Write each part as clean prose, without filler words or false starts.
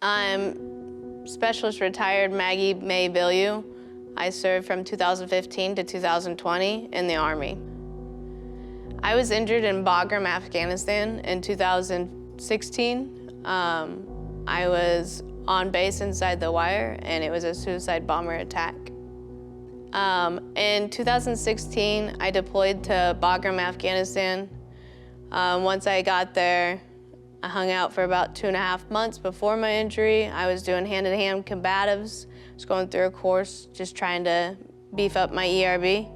I'm Specialist Retired Maggie Bilyeu. I served from 2015 to 2020 in the Army. I was injured in Bagram, Afghanistan in 2016. I was on base inside the wire, and it was a suicide bomber attack. In 2016, I deployed to Bagram, Afghanistan. Once I got there, I hung out for about 2.5 months before my injury. I was doing hand-to-hand combatives. I was going through a course, just trying to beef up my ERB.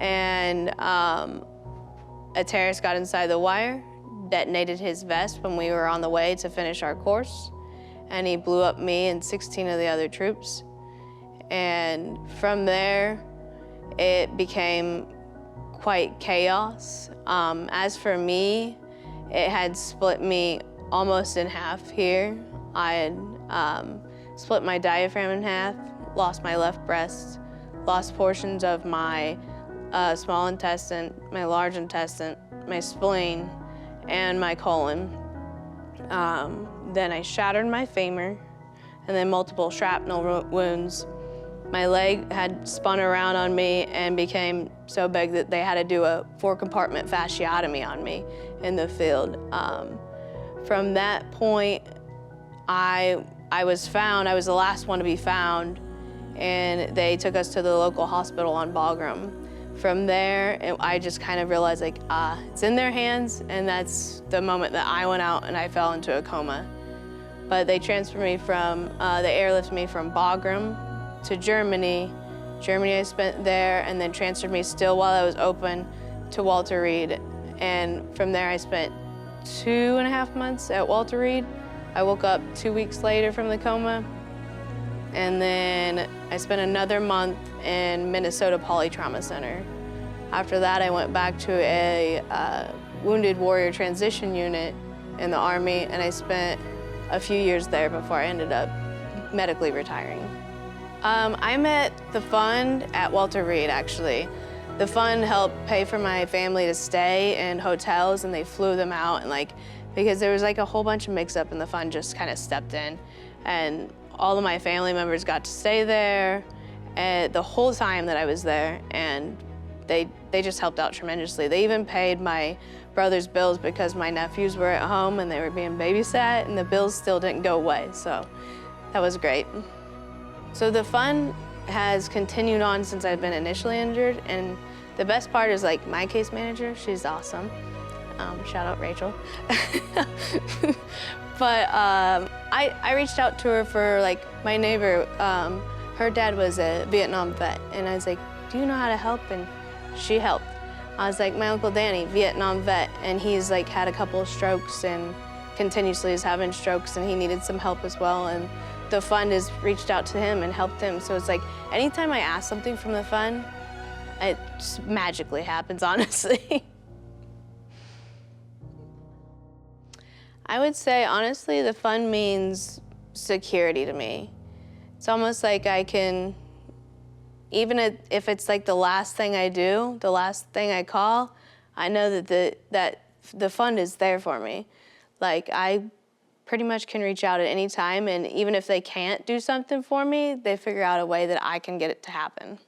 And a terrorist got inside the wire, detonated his vest when we were on the way to finish our course, and he blew up me and 16 of the other troops. And from there, it became quite chaos. As for me, it had split me almost in half here. I had split my diaphragm in half, lost my left breast, lost portions of my small intestine, my large intestine, my spleen, and my colon. Then I shattered my femur, and then multiple shrapnel wounds. My leg had spun around on me and became so big that they had to do a 4-compartment fasciotomy on me in the field. From that point, I was found. I was the last one to be found, and they took us to the local hospital on Bagram. From there, I just kind of realized, like, it's in their hands, and that's the moment that I went out and I fell into a coma. But they transferred me from, they airlifted me from Bagram to Germany. I spent there, and then transferred me still while I was open to Walter Reed. And from there, I spent 2.5 months at Walter Reed. I woke up 2 weeks later from the coma. And then I spent another month in Minnesota Polytrauma Center. After that, I went back to a Wounded Warrior Transition Unit in the Army, and I spent a few years there before I ended up medically retiring. I met the fund at Walter Reed, actually. The fund helped pay for my family to stay in hotels, and they flew them out, and because there was a whole bunch of mix-up, and the fund just kind of stepped in, and all of my family members got to stay there the whole time that I was there, and they just helped out tremendously. They even paid my brother's bills because my nephews were at home and they were being babysat, and the bills still didn't go away, so that was great. So the fund has continued on since I've been initially injured, and the best part is my case manager, she's awesome. Shout out Rachel. But I reached out to her for my neighbor. Her dad was a Vietnam vet, and I was like, do you know how to help? And she helped. I was like, my Uncle Danny, Vietnam vet, and he's had a couple of strokes and continuously is having strokes, and he needed some help as well. And the fund has reached out to him and helped him. So it's anytime I ask something from the fund, it just magically happens, honestly. I would say, honestly, the fund means security to me. It's almost like I can, even if it's the last thing I do, the last thing I call, I know that the fund is there for me. I pretty much can reach out at any time, and even if they can't do something for me, they figure out a way that I can get it to happen.